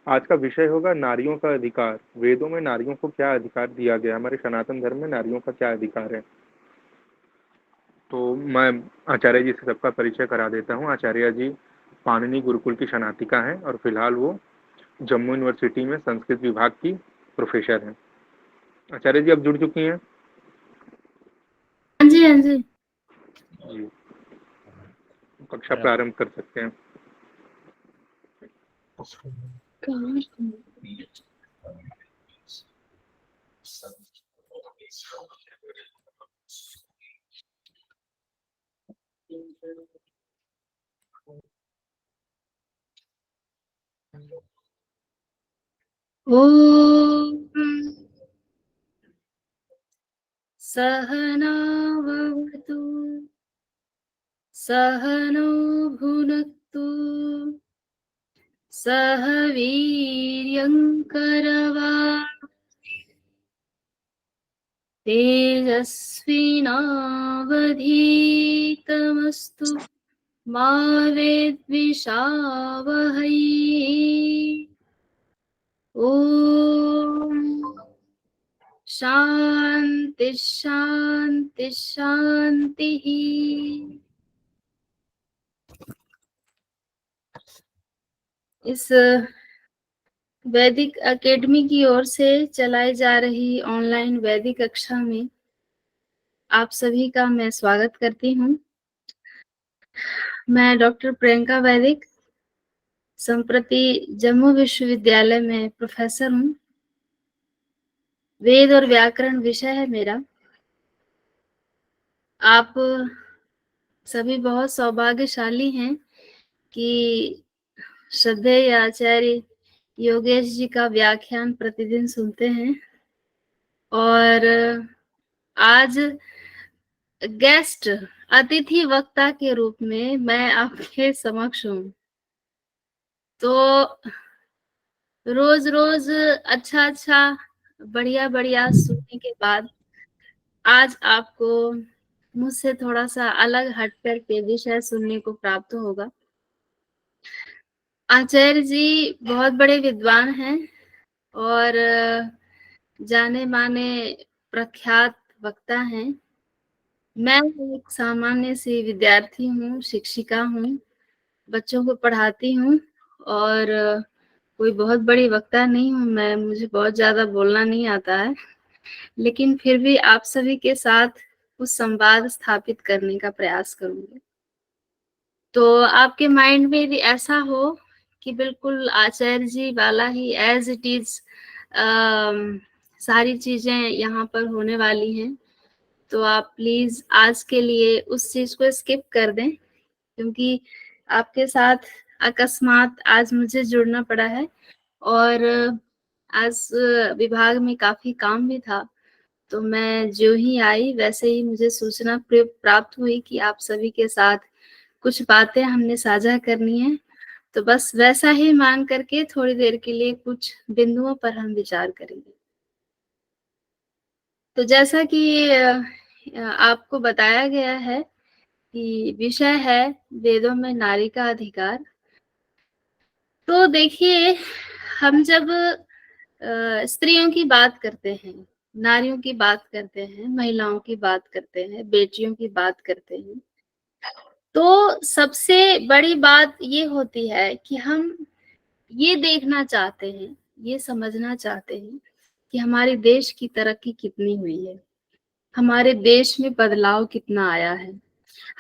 आज का विषय होगा नारियों का अधिकार। वेदों में नारियों को क्या अधिकार दिया गया, हमारे सनातन धर्म में नारियों का क्या अधिकार है। तो मैं आचार्य जी से सबका परिचय करा देता हूँ। आचार्य जी पाणिनि गुरुकुल की शनातिका हैं और फिलहाल वो जम्मू यूनिवर्सिटी में संस्कृत विभाग की प्रोफेसर हैं। आचार्य जी अब जुड़ चुकी हैं। हाँ जी, हाँ जी। जी, कक्षा प्रारंभ कर सकते हैं। ॐ सहनाववतु सहनौ भुनक्तु सह वीर्यङ्करवावहै तेजस्विनावधीतमस्तु मा विद्विषावहै। ॐ शान्ति शान्ति शान्तिः। इस वैदिक एकेडमी की ओर से चलाई जा रही ऑनलाइन वैदिक कक्षा में आप सभी का मैं स्वागत करती हूँ। मैं डॉक्टर प्रियंका वैदिक संप्रति जम्मू विश्वविद्यालय में प्रोफेसर हूँ। वेद और व्याकरण विषय है मेरा। आप सभी बहुत सौभाग्यशाली हैं कि श्रद्धेय आचार्य योगेश जी का व्याख्यान प्रतिदिन सुनते हैं और आज गेस्ट अतिथि वक्ता के रूप में मैं आपके समक्ष हूँ। तो रोज रोज अच्छा बढ़िया सुनने के बाद आज आपको मुझसे थोड़ा सा अलग हटकर के विषय सुनने को प्राप्त होगा। आचार्य जी बहुत बड़े विद्वान हैं और जाने माने प्रख्यात वक्ता हैं। मैं एक सामान्य सी विद्यार्थी हूँ, शिक्षिका हूँ, बच्चों को पढ़ाती हूँ और कोई बहुत बड़ी वक्ता नहीं हूँ मैं, मुझे बहुत ज्यादा बोलना नहीं आता है, लेकिन फिर भी आप सभी के साथ कुछ संवाद स्थापित करने का प्रयास करूंगी। तो आपके माइंड में यदि ऐसा हो कि बिल्कुल आचार्य जी वाला ही एज इट इज सारी चीजें यहाँ पर होने वाली हैं, तो आप प्लीज आज के लिए उस चीज को स्किप कर दें, क्योंकि आपके साथ अकस्मात आज मुझे जुड़ना पड़ा है और आज विभाग में काफी काम भी था। तो मैं जो ही आई वैसे ही मुझे सूचना प्राप्त हुई कि आप सभी के साथ कुछ बातें हमने साझा करनी है। तो बस वैसा ही मान करके थोड़ी देर के लिए कुछ बिंदुओं पर हम विचार करेंगे। तो जैसा कि आपको बताया गया है कि विषय है वेदों में नारी का अधिकार। तो देखिए, हम जब स्त्रियों की बात करते हैं, नारियों की बात करते हैं, महिलाओं की बात करते हैं, बेटियों की बात करते हैं, तो सबसे बड़ी बात ये होती है कि हम ये देखना चाहते हैं, ये समझना चाहते हैं कि हमारे देश की तरक्की कितनी हुई है, हमारे देश में बदलाव कितना आया है,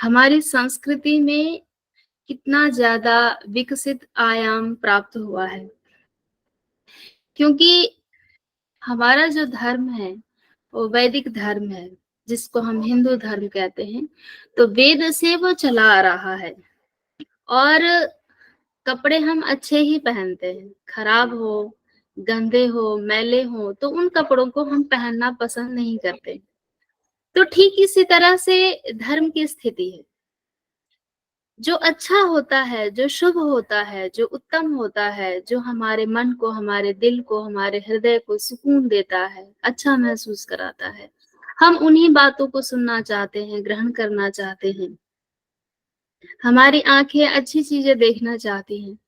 हमारी संस्कृति में कितना ज्यादा विकसित आयाम प्राप्त हुआ है। क्योंकि हमारा जो धर्म है वो वैदिक धर्म है, जिसको हम हिंदू धर्म कहते हैं। तो वेद से वो चला आ रहा है और कपड़े हम अच्छे ही पहनते हैं, खराब हो, गंदे हो, मैले हो, तो उन कपड़ों को हम पहनना पसंद नहीं करते। तो ठीक इसी तरह से धर्म की स्थिति है। जो अच्छा होता है, जो शुभ होता है, जो उत्तम होता है, जो हमारे मन को, हमारे दिल को, हमारे हृदय को सुकून देता है, अच्छा महसूस कराता है, हम उन्हीं बातों को सुनना चाहते हैं, ग्रहण करना चाहते हैं। हमारी आंखें अच्छी चीजें देखना चाहती हैं।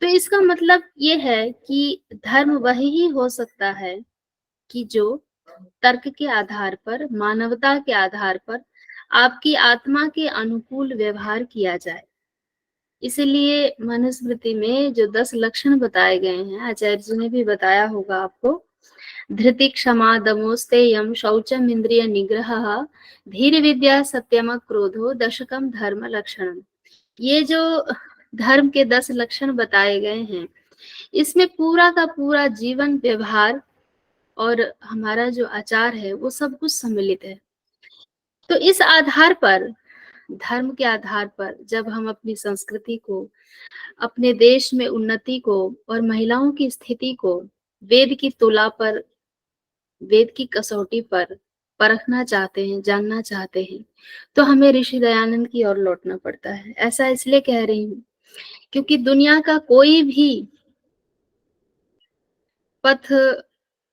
तो इसका मतलब ये है कि धर्म वही हो सकता है कि जो तर्क के आधार पर, मानवता के आधार पर आपकी आत्मा के अनुकूल व्यवहार किया जाए। इसलिए मनुस्मृति में जो 10 लक्षण बताए गए हैं, आचार्य जी ने भी बताया होगा आपको, धृति, क्षमा, दमोस्तेयम, शौचम, इंद्रिय निग्रह, धीर विद्या, सत्यम, क्रोधो, दशकम धर्म लक्षणम। ये जो धर्म के 10 लक्षण बताए गए हैं, इसमें पूरा का पूरा जीवन, व्यवहार और हमारा जो आचार है वो सब कुछ सम्मिलित है। तो इस आधार पर, धर्म के आधार पर जब हम अपनी संस्कृति को, अपने देश में उन्नति को और महिलाओं की स्थिति को वेद की तुला पर, वेद की कसौटी पर परखना चाहते हैं, जानना चाहते हैं, तो हमें ऋषि दयानंद की ओर लौटना पड़ता है। ऐसा इसलिए कह रही हूँ क्योंकि दुनिया का कोई भी पथ,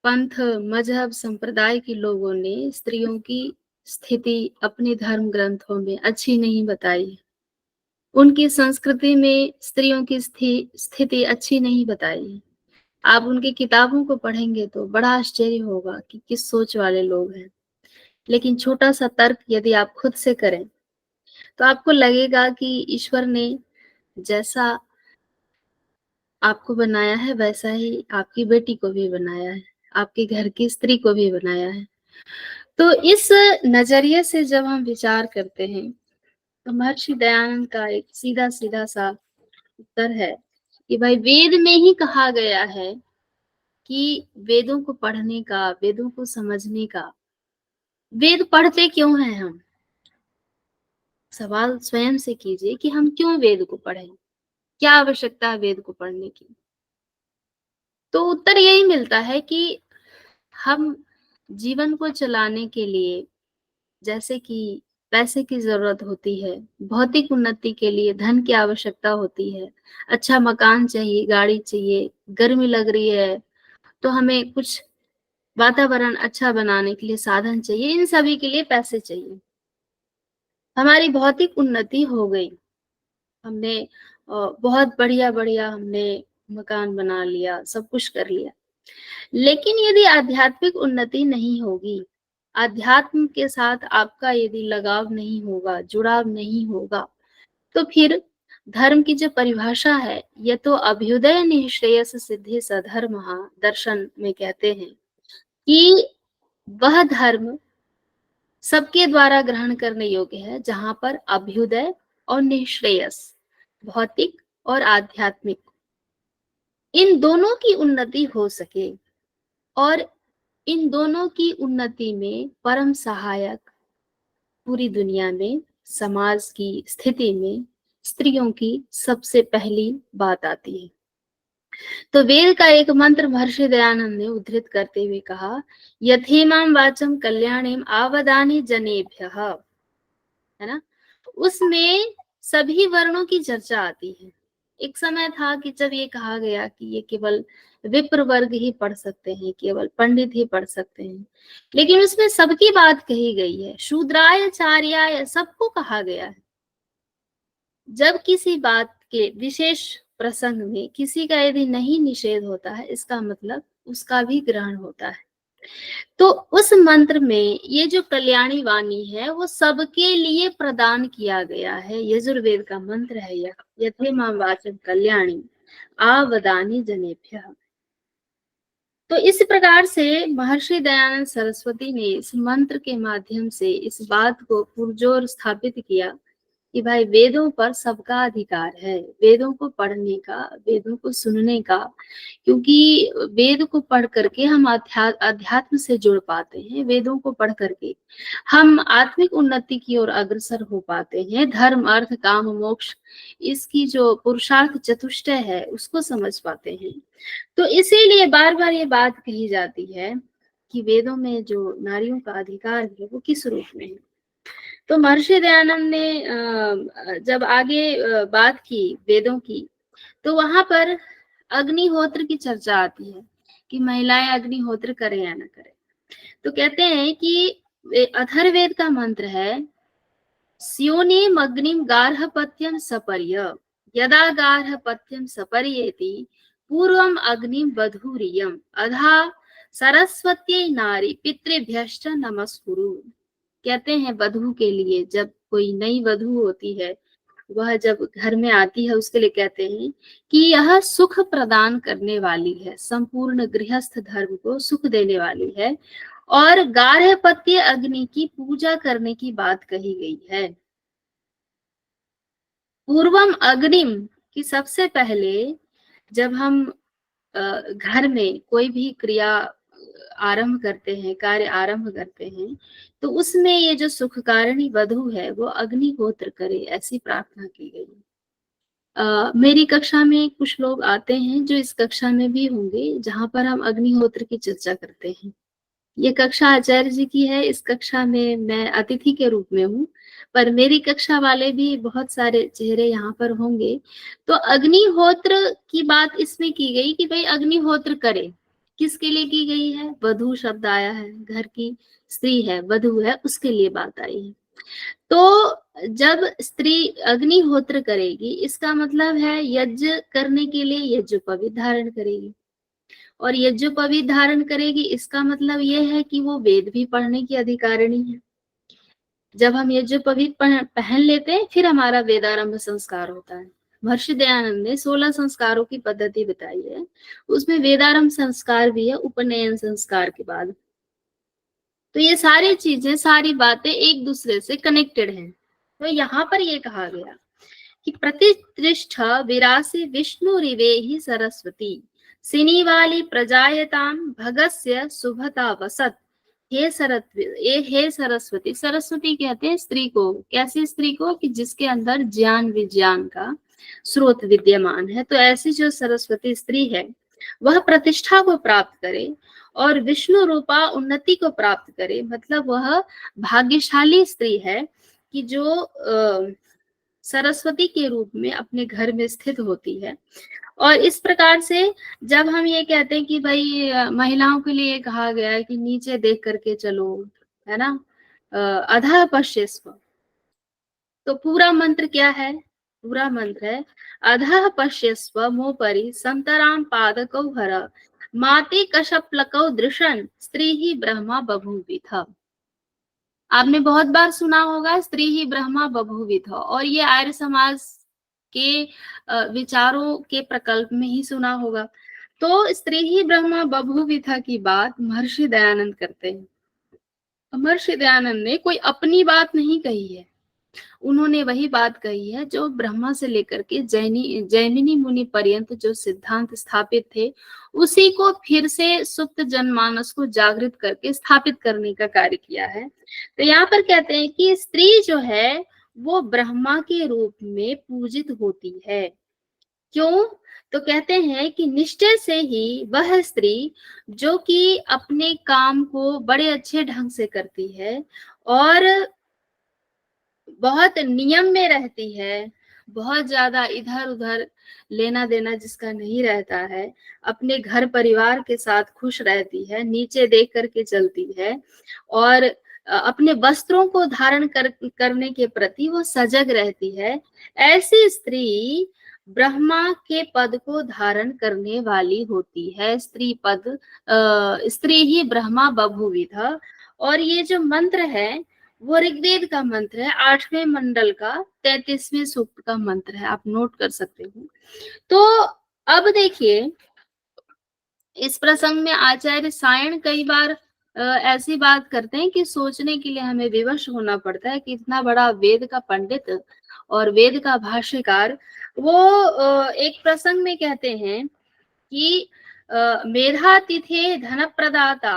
पंथ, मजहब, संप्रदाय के लोगों ने स्त्रियों की स्थिति अपने धर्म ग्रंथों में अच्छी नहीं बताई है। उनकी संस्कृति में स्त्रियों की स्थिति अच्छी नहीं बताई है। आप उनकी किताबों को पढ़ेंगे तो बड़ा आश्चर्य होगा कि किस सोच वाले लोग हैं। लेकिन छोटा सा तर्क यदि आप खुद से करें तो आपको लगेगा कि ईश्वर ने जैसा आपको बनाया है वैसा ही आपकी बेटी को भी बनाया है, आपके घर की स्त्री को भी बनाया है। तो इस नजरिए से जब हम विचार करते हैं तो महर्षि दयानंद का एक सीधा सीधा सा उत्तर है कि भाई वेद में ही कहा गया है कि वेदों को पढ़ने का, वेदों को समझने का। वेद पढ़ते क्यों हैं हम? सवाल स्वयं से कीजिए कि हम क्यों वेद को पढ़ें, क्या आवश्यकता है वेद को पढ़ने की? तो उत्तर यही मिलता है कि हम जीवन को चलाने के लिए, जैसे कि पैसे की जरूरत होती है, भौतिक उन्नति के लिए धन की आवश्यकता होती है, अच्छा मकान चाहिए, गाड़ी चाहिए, गर्मी लग रही है तो हमें कुछ वातावरण अच्छा बनाने के लिए साधन चाहिए, इन सभी के लिए पैसे चाहिए। हमारी भौतिक उन्नति हो गई, हमने बहुत बढ़िया बढ़िया हमने मकान बना लिया, सब कुछ कर लिया, लेकिन यदि आध्यात्मिक उन्नति नहीं होगी, आध्यात्म के साथ आपका यदि लगाव नहीं होगा, जुड़ाव नहीं होगा, तो फिर धर्म की जो परिभाषा है, ये तो अभ्युदय निःश्रेयस सिद्धि सधर्म दर्शन में कहते हैं कि वह धर्म सबके द्वारा ग्रहण करने योग्य है जहां पर अभ्युदय और निःश्रेयस, भौतिक और आध्यात्मिक, इन दोनों की उन्नति हो सके। और इन दोनों की उन्नति में परम सहायक पूरी दुनिया में, समाज की स्थिति में स्त्रियों की सबसे पहली बात आती है। तो वेद का एक मंत्र महर्षि दयानंद ने उद्धृत करते हुए कहा, यथेमाम वाचम कल्याणीम आवदानी जनेभ्यः, है ना? उसमें सभी वर्णों की चर्चा आती है। एक समय था कि जब ये कहा गया कि ये केवल विप्र वर्ग ही पढ़ सकते हैं, केवल पंडित ही पढ़ सकते हैं, लेकिन उसमें सबकी बात कही गई है, शूद्राय चार्याय सबको कहा गया है। जब किसी बात के विशेष प्रसंग में किसी का यदि नहीं निषेध होता है, इसका मतलब उसका भी ग्रहण होता है। तो उस मंत्र में ये जो कल्याणी वाणी है वो सबके लिए प्रदान किया गया है। यजुर्वेद का मंत्र है यह, यथे मां वाचम कल्याणी आवदानी जनेभ्यः। तो इस प्रकार से महर्षि दयानंद सरस्वती ने इस मंत्र के माध्यम से इस बात को पुरजोर स्थापित किया कि भाई वेदों पर सबका अधिकार है, वेदों को पढ़ने का, वेदों को सुनने का, क्योंकि वेद को पढ़ करके हम अध्यात्म से जुड़ पाते हैं, वेदों को पढ़ करके हम आत्मिक उन्नति की ओर अग्रसर हो पाते हैं, धर्म अर्थ काम मोक्ष, इसकी जो पुरुषार्थ चतुष्टय है उसको समझ पाते हैं। तो इसीलिए बार बार ये बात कही जाती है कि वेदों में जो नारियों का अधिकार है वो किस रूप में है। तो महर्षि दयानंद ने जब आगे बात की वेदों की, तो वहां पर अग्निहोत्र की चर्चा आती है कि महिलाएं अग्निहोत्र करें या ना करें। तो कहते हैं कि अथर्ववेद का मंत्र है, स्योनिम अग्निम गार्हपत्यम सपर्य, यदा गार्हपत्यं सपर्येति पूर्वम अग्निम बधूरियम अधा सरस्वत्यै नारी पितृभ्यश्च नमस्कुरु। कहते हैं वधू के लिए, जब कोई नई वधू होती है, वह जब घर में आती है, उसके लिए कहते हैं कि यह सुख प्रदान करने वाली है, संपूर्ण गृहस्थ धर्म को सुख देने वाली है। और गार्हपत्य अग्नि की पूजा करने की बात कही गई है। पूर्वम अग्निम कि सबसे पहले जब हम घर में कोई भी क्रिया आरंभ करते हैं, कार्य आरंभ करते हैं, तो उसमें ये जो सुखकारिणी वधू है वो अग्निहोत्र करे, ऐसी प्रार्थना की गई। मेरी कक्षा में कुछ लोग आते हैं जो इस कक्षा में भी होंगे, जहां पर हम अग्निहोत्र की चर्चा करते हैं। ये कक्षा आचार्य जी की है, इस कक्षा में मैं अतिथि के रूप में हूँ, पर मेरी कक्षा वाले भी बहुत सारे चेहरे यहाँ पर होंगे। तो अग्निहोत्र की बात इसमें की गई कि भाई अग्निहोत्र करे, किसके लिए की गई है? वधू शब्द आया है, घर की स्त्री है, वधू है, उसके लिए बात आई है। तो जब स्त्री अग्निहोत्र करेगी, इसका मतलब है यज्ञ करने के लिए यज्ञोपवीत धारण करेगी। और यज्ञोपवीत धारण करेगी, इसका मतलब यह है कि वो वेद भी पढ़ने की अधिकारिणी है। जब हम यज्ञोपवीत पहन लेते हैं, फिर हमारा वेदारंभ संस्कार होता है। महर्षि दयानंद ने 16 संस्कारों की पद्धति बताई है, उसमें वेदारंभ संस्कार भी है, उपनयन संस्कार के बाद। तो ये सारी चीजें, सारी बातें एक दूसरे से कनेक्टेड हैं। तो यहाँ पर ये कहा गया कि प्रतिष्ठ विरासी विष्णु रिवेहि सरस्वती सिनीवाली प्रजायताम भगस्य शुभता वसत। हे सरस्वती, सरस्वती कहते हैं स्त्री को। कैसी स्त्री को? कि जिसके अंदर ज्ञान विज्ञान का स्रोत विद्यमान है। तो ऐसी जो सरस्वती स्त्री है, वह प्रतिष्ठा को प्राप्त करे और विष्णु रूपा उन्नति को प्राप्त करे। मतलब वह भाग्यशाली स्त्री है कि जो सरस्वती के रूप में अपने घर में स्थित होती है। और इस प्रकार से जब हम ये कहते हैं कि भाई महिलाओं के लिए कहा गया है कि नीचे देख करके चलो, है ना, अधः पश्यस्व, तो पूरा मंत्र क्या है? पूरा मंत्र है अधः पश्यस्व मोपरि संतराम पादकौ हर माते कशप्लकौ दृशन स्त्री ही ब्रह्मा बभूविथ। आपने बहुत बार सुना होगा स्त्री ही ब्रह्मा बभूविथ, और ये आर्य समाज के विचारों के प्रकल्प में ही सुना होगा। तो स्त्री ही ब्रह्मा बभूविथ की बात महर्षि दयानंद करते हैं। महर्षि दयानंद ने कोई अपनी बात नहीं कही है, उन्होंने वही बात कही है जो ब्रह्मा से लेकर के जैमिनी मुनि पर्यंत जो सिद्धांत स्थापित थे, उसी को फिर से सुप्त जनमानस को जागृत करके स्थापित करने का कार्य किया है। तो यहाँ पर कहते हैं कि स्त्री जो है वो ब्रह्मा के रूप में पूजित होती है। क्यों? तो कहते हैं कि निश्चय से ही वह स्त्री जो कि अपने काम को बड़े अच्छे ढंग से करती है और बहुत नियम में रहती है, बहुत ज्यादा इधर उधर लेना देना जिसका नहीं रहता है, अपने घर परिवार के साथ खुश रहती है, नीचे देख करके चलती है और अपने वस्त्रों को धारण करने के प्रति वो सजग रहती है, ऐसी स्त्री ब्रह्मा के पद को धारण करने वाली होती है। स्त्री पद स्त्री ही ब्रह्मा बभूविथ। और ये जो मंत्र है वो ऋग्वेद का मंत्र है, 8वें मंडल का 33वें सूक्त का मंत्र है, आप नोट कर सकते हो। तो अब देखिए, इस प्रसंग में आचार्य सायण कई बार ऐसी बात करते हैं कि सोचने के लिए हमें विवश होना पड़ता है कि इतना बड़ा वेद का पंडित और वेद का भाष्यकार वो एक प्रसंग में कहते हैं कि मेधातिथे धन प्रदाता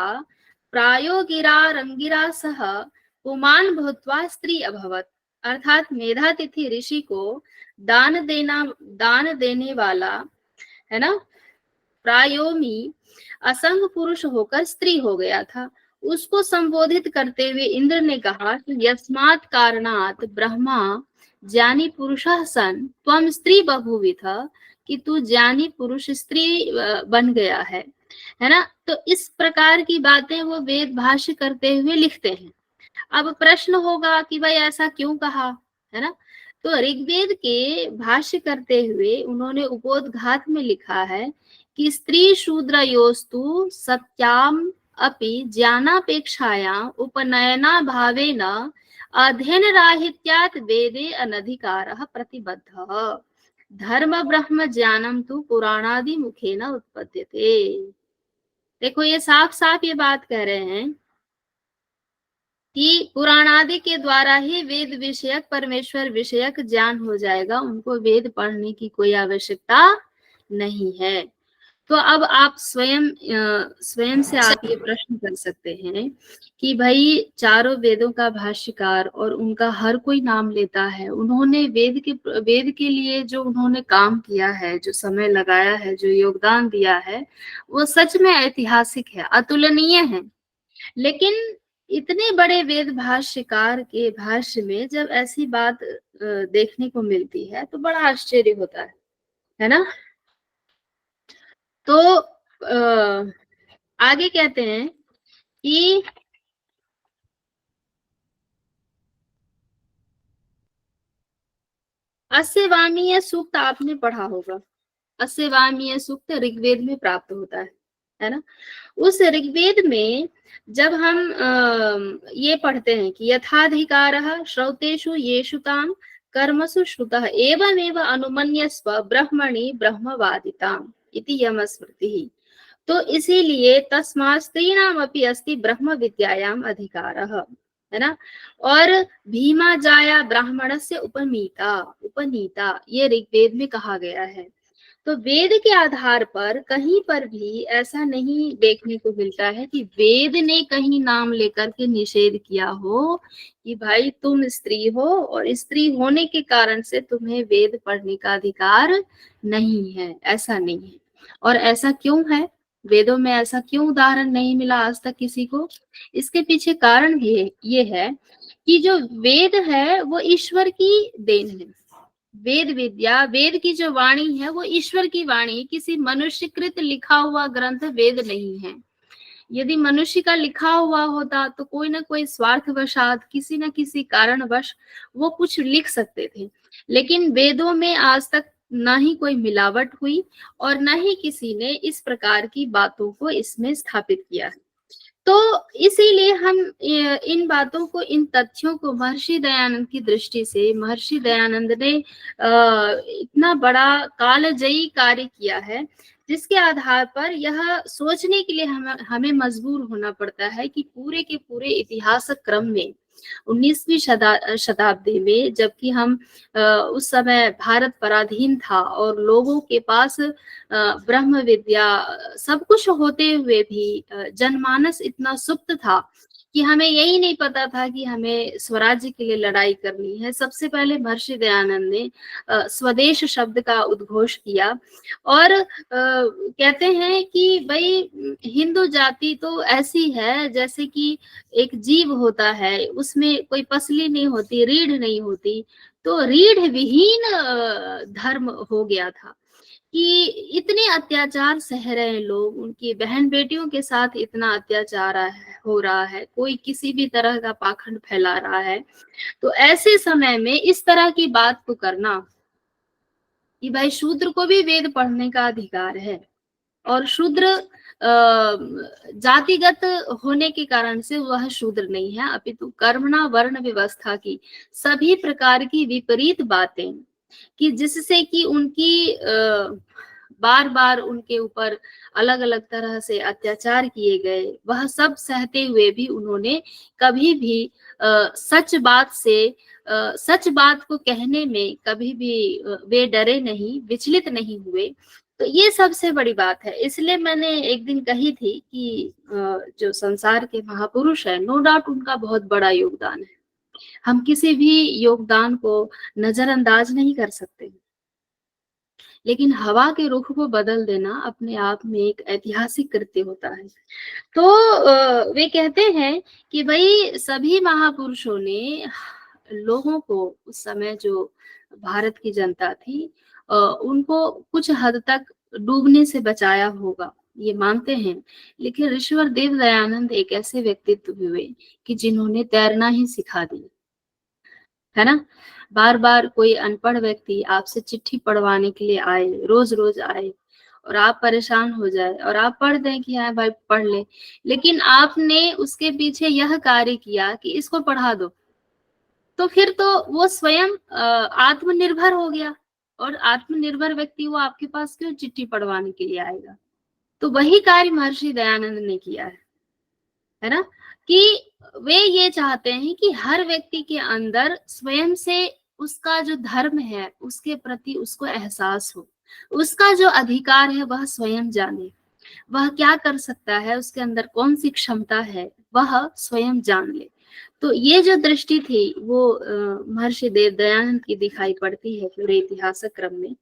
प्रायो गिरा रंगिरा सह पुमान भूत्वा स्त्री अभवत। अर्थात मेधातिथि ऋषि को दान देने वाला, है ना, प्रायोमी असंग पुरुष होकर स्त्री हो गया था। उसको संबोधित करते हुए इंद्र ने कहा कि यस्मात् कारणात् ब्रह्मा ज्ञानी पुरुषः सन त्वम स्त्री बभूविथ, कि तू ज्ञानी पुरुष स्त्री बन गया है ना। तो इस प्रकार की बातें वो वेद भाष्य करते हुए लिखते हैं। अब प्रश्न होगा कि भाई ऐसा क्यों कहा, है ना। तो ऋग्वेद के भाष्य करते हुए उन्होंने उपोद्घात में लिखा है कि स्त्री शूद्रयोस्तु सत्याम अपि ज्ञानापेक्षायां उपनयना भावेन अध्ययन राहित्यात् वेदे अनधिकारः प्रतिबद्धः धर्म ब्रह्म ज्ञानम तु पुराणादि मुखेन उत्पद्यते। देखो ये साफ साफ ये बात कह रहे हैं कि पुराणादि के द्वारा ही वेद विषयक परमेश्वर विषयक ज्ञान हो जाएगा, उनको वेद पढ़ने की कोई आवश्यकता नहीं है। तो अब आप स्वयं से आप ये प्रश्न कर सकते हैं कि भाई चारों वेदों का भाष्यकार और उनका हर कोई नाम लेता है, उन्होंने वेद के लिए जो उन्होंने काम किया है, जो समय लगाया है, जो योगदान दिया है, वो सच में ऐतिहासिक है, अतुलनीय है। लेकिन इतने बड़े वेद भाष्यकार के भाष्य में जब ऐसी बात देखने को मिलती है तो बड़ा आश्चर्य होता है ना। तो आगे कहते हैं कि अस्यवामीय सूक्त आपने पढ़ा होगा। अस्यवामीय सूक्त ऋग्वेद में प्राप्त होता है ना। उस ऋग्वेद में जब हम ये पढ़ते हैं कि यथाधिकारः श्रौतेषु येषु ताम कर्मसु श्रुतः एवमेव अनुमन्यस्व ब्रह्मणि ब्रह्मवादिताम् इति यमस्मृतिः। तो इसीलिए तस्मात् स्त्रीणाम अपि अस्ति ब्रह्म विद्यायाम अधिकारः, है ना। और भीमा जाया ब्राह्मणस्य उपनीता उपनीता ये ऋग्वेद में कहा गया है। तो वेद के आधार पर कहीं पर भी ऐसा नहीं देखने को मिलता है कि वेद ने कहीं नाम लेकर के निषेध किया हो कि भाई तुम स्त्री हो और स्त्री होने के कारण से तुम्हें वेद पढ़ने का अधिकार नहीं है, ऐसा नहीं है। और ऐसा क्यों है, वेदों में ऐसा क्यों उदाहरण नहीं मिला आज तक किसी को? इसके पीछे कारण ये है कि जो वेद है वो ईश्वर की देन है। वेद विद्या, वेद की जो वाणी है वो ईश्वर की वाणी, किसी मनुष्यकृत लिखा हुआ ग्रंथ वेद नहीं है। यदि मनुष्य का लिखा हुआ होता तो कोई ना कोई स्वार्थवशात किसी न किसी कारणवश वो कुछ लिख सकते थे, लेकिन वेदों में आज तक ना ही कोई मिलावट हुई और न ही किसी ने इस प्रकार की बातों को इसमें स्थापित किया है। तो इसीलिए हम इन बातों को, इन तथ्यों को महर्षि दयानंद की दृष्टि से, महर्षि दयानंद ने इतना बड़ा कालजयी कार्य किया है जिसके आधार पर यह सोचने के लिए हमें मजबूर होना पड़ता है कि पूरे के पूरे इतिहास क्रम में 19वीं शताब्दी में, जबकि हम उस समय भारत पराधीन था और लोगों के पास ब्रह्म विद्या सब कुछ होते हुए भी जनमानस इतना सुप्त था कि हमें यही नहीं पता था कि हमें स्वराज्य के लिए लड़ाई करनी है। सबसे पहले महर्षि दयानंद ने स्वदेश शब्द का उद्घोष किया और कहते हैं कि भाई हिंदू जाति तो ऐसी है जैसे कि एक जीव होता है, उसमें कोई पसली नहीं होती, रीढ़ नहीं होती, तो रीढ़ विहीन धर्म हो गया था कि इतने अत्याचार सह रहे हैं लोग, उनकी बहन बेटियों के साथ इतना अत्याचार हो रहा है, कोई किसी भी तरह का पाखंड फैला रहा है। तो ऐसे समय में इस तरह की बात को करना कि भाई शूद्र को भी वेद पढ़ने का अधिकार है और शूद्र जातिगत होने के कारण से वह शूद्र नहीं है, अपितु कर्मणा वर्ण व्यवस्था की सभी प्रकार की विपरीत बातें कि जिससे कि उनकी बार बार उनके ऊपर अलग अलग तरह से अत्याचार किए गए, वह सब सहते हुए भी उन्होंने कभी भी सच बात को कहने में कभी भी वे डरे नहीं, विचलित नहीं हुए। तो ये सबसे बड़ी बात है। इसलिए मैंने एक दिन कही थी कि जो संसार के महापुरुष है, नो डाउट उनका बहुत बड़ा योगदान है, हम किसी भी योगदान को नजरअंदाज नहीं कर सकते, लेकिन हवा के रुख को बदल देना अपने आप में एक ऐतिहासिक कृत्य होता है। तो वे कहते हैं कि भाई सभी महापुरुषों ने लोगों को, उस समय जो भारत की जनता थी, उनको कुछ हद तक डूबने से बचाया होगा, ये मानते हैं। लेकिन ऋषिवर देव दयानंद एक ऐसे व्यक्तित्व हुए कि जिन्होंने तैरना ही सिखा दिया, है ना। बार बार कोई अनपढ़ व्यक्ति आपसे चिट्ठी पढ़वाने के लिए आए, रोज रोज आए, और आप परेशान हो जाए और आप पढ़ दें कि हाँ भाई पढ़ ले, लेकिन आपने उसके पीछे यह कार्य किया कि इसको पढ़ा दो, तो फिर तो वो स्वयं आत्मनिर्भर हो गया, और आत्मनिर्भर व्यक्ति वो आपके पास क्यों चिट्ठी पढ़वाने के लिए आएगा। तो वही कार्य महर्षि दयानंद ने किया है ना, कि वे ये चाहते हैं कि हर व्यक्ति के अंदर स्वयं से उसका जो धर्म है उसके प्रति उसको एहसास हो, उसका जो अधिकार है वह स्वयं जाने, वह क्या कर सकता है, उसके अंदर कौन सी क्षमता है वह स्वयं जान ले। तो ये जो दृष्टि थी वो महर्षि देव दयानंद की दिखाई पड़ती है पूरे इतिहासक क्रम में।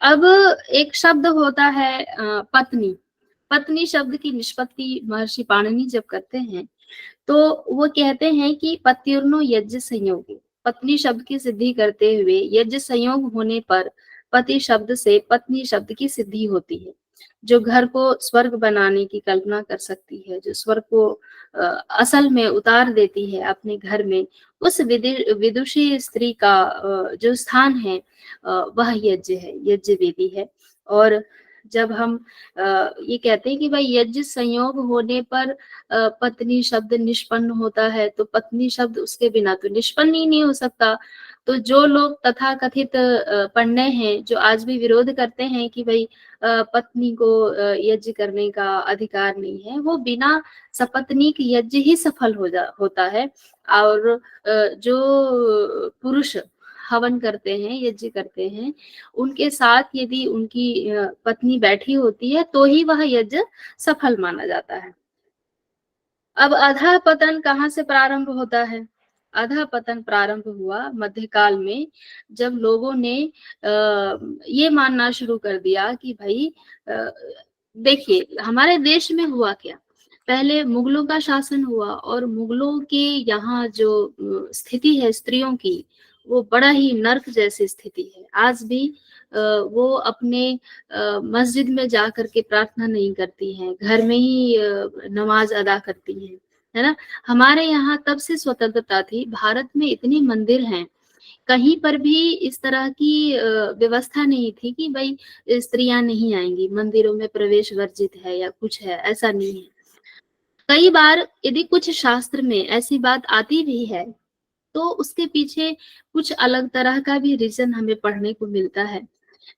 अब एक शब्द होता है पत्नी। पत्नी शब्द की निष्पत्ति महर्षि पाणिनि जब करते हैं तो वो कहते हैं कि पत्युर्नो यज्ञ संयोगी। पत्नी शब्द की सिद्धि करते हुए यज्ञ संयोग होने पर पति शब्द से पत्नी शब्द की सिद्धि होती है, जो घर को स्वर्ग बनाने की कल्पना कर सकती है, जो स्वर्ग को असल में उतार देती है अपने घर में, उस विदुषी स्त्री का जो स्थान है वह यज्ञ है, यज्ञ वेदी है। और जब हम ये कहते हैं कि भाई यज्ञ संयोग होने पर पत्नी शब्द निष्पन्न होता है, तो पत्नी शब्द उसके बिना तो निष्पन्न ही नहीं हो सकता। तो जो लोग तथाकथित पंडे हैं, जो आज भी विरोध करते हैं कि भाई पत्नी को यज्ञ करने का अधिकार नहीं है, वो बिना सपत्नीक यज्ञ ही सफल होता है। और जो पुरुष हवन करते हैं, यज्ञ करते हैं, उनके साथ यदि उनकी पत्नी बैठी होती है तो ही वह यज्ञ सफल माना जाता है। अब अधः पतन कहाँ से प्रारंभ होता है? अधः पतन प्रारंभ हुआ मध्यकाल में, जब लोगों ने ये मानना शुरू कर दिया कि भाई देखिए हमारे देश में हुआ क्या, पहले मुगलों का शासन हुआ और मुगलों के यहाँ जो स्थिति है स्त्रियों की, वो बड़ा ही नर्क जैसी स्थिति है। आज भी वो अपने मस्जिद में जा करके प्रार्थना नहीं करती हैं, घर में ही नमाज अदा करती हैं, है ना। हमारे यहाँ तब से स्वतंत्रता थी, भारत में इतने मंदिर हैं, कहीं पर भी इस तरह की व्यवस्था नहीं थी कि भाई स्त्रियां नहीं आएंगी, मंदिरों में प्रवेश वर्जित है या कुछ है, ऐसा नहीं है। कई बार यदि कुछ शास्त्र में ऐसी बात आती भी है तो उसके पीछे कुछ अलग तरह का भी रीजन हमें पढ़ने को मिलता है,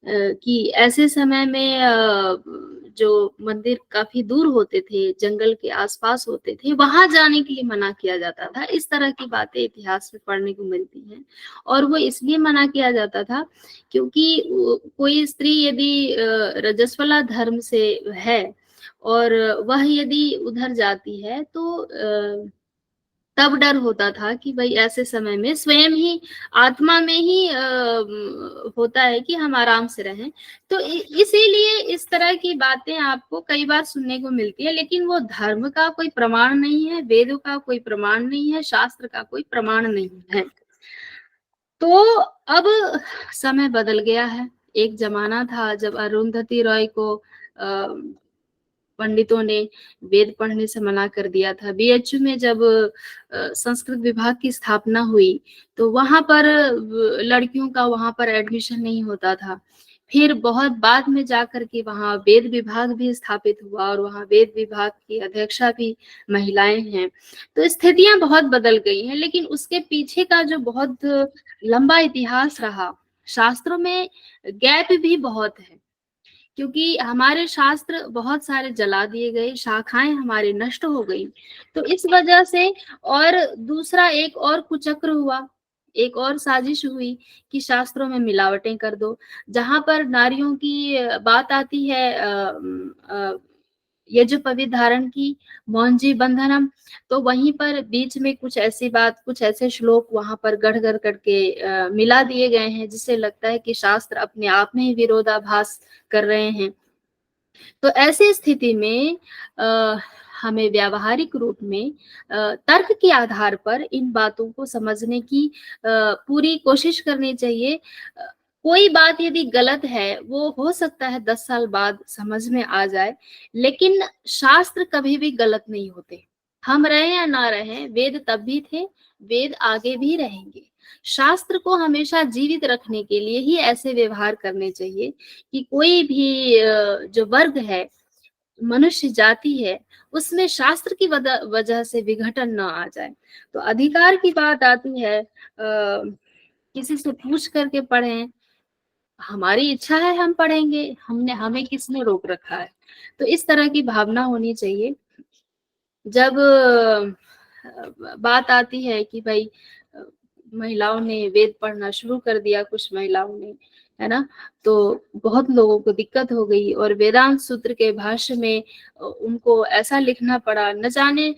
कि ऐसे समय में जो मंदिर काफी दूर होते थे, जंगल के आसपास होते थे, वहां जाने के लिए मना किया जाता था। इस तरह की बातें इतिहास में पढ़ने को मिलती हैं। और वो इसलिए मना किया जाता था क्योंकि कोई स्त्री यदि रजस्वला धर्म से है और वह यदि उधर जाती है तो तब डर होता था कि भाई ऐसे समय में स्वयं ही आत्मा में ही होता है कि हम आराम से रहें। तो इसीलिए इस तरह की बातें आपको कई बार सुनने को मिलती है, लेकिन वो धर्म का कोई प्रमाण नहीं है, वेदों का कोई प्रमाण नहीं है, शास्त्र का कोई प्रमाण नहीं है। तो अब समय बदल गया है। एक जमाना था जब अरुंधति रॉय को पंडितों ने वेद पढ़ने से मना कर दिया था। बीएचयू में जब संस्कृत विभाग की स्थापना हुई तो वहां पर लड़कियों का वहां पर एडमिशन नहीं होता था। फिर बहुत बाद में जाकर के वहां वेद विभाग भी स्थापित हुआ और वहां वेद विभाग की अध्यक्षा भी महिलाएं हैं। तो स्थितियां बहुत बदल गई हैं, लेकिन उसके पीछे का जो बहुत लंबा इतिहास रहा, शास्त्रों में गैप भी बहुत है, क्योंकि हमारे शास्त्र बहुत सारे जला दिए गए, शाखाएं हमारी नष्ट हो गई। तो इस वजह से और दूसरा एक और कुचक्र हुआ, एक और साजिश हुई कि शास्त्रों में मिलावटें कर दो। जहां पर नारियों की बात आती है यज्ञोपवीत धारण की, मौंजी बंधनम, तो वहीं पर बीच में कुछ ऐसी बात, कुछ ऐसे श्लोक वहां पर गढ़ गढ़ करके मिला दिए गए हैं, जिससे लगता है कि शास्त्र अपने आप में ही विरोधाभास कर रहे हैं। तो ऐसी स्थिति में हमें व्यावहारिक रूप में तर्क के आधार पर इन बातों को समझने की पूरी कोशिश करनी चाहिए। कोई बात यदि गलत है, वो हो सकता है 10 साल बाद समझ में आ जाए, लेकिन शास्त्र कभी भी गलत नहीं होते। हम रहे या ना रहे, वेद तब भी थे, वेद आगे भी रहेंगे। शास्त्र को हमेशा जीवित रखने के लिए ही ऐसे व्यवहार करने चाहिए कि कोई भी जो वर्ग है, मनुष्य जाति है, उसमें शास्त्र की वजह से विघटन ना आ जाए। तो अधिकार की बात आती है, किसी से पूछ करके पढ़ें, हमारी इच्छा है हम पढ़ेंगे, हमें किसने रोक रखा है। तो इस तरह की भावना होनी चाहिए। जब बात आती है कि भाई अ, महिलाओं ने वेद पढ़ना शुरू कर दिया, कुछ महिलाओं ने, है ना, तो बहुत लोगों को दिक्कत हो गई और वेदांत सूत्र के भाष्य में उनको ऐसा लिखना पड़ा, न जाने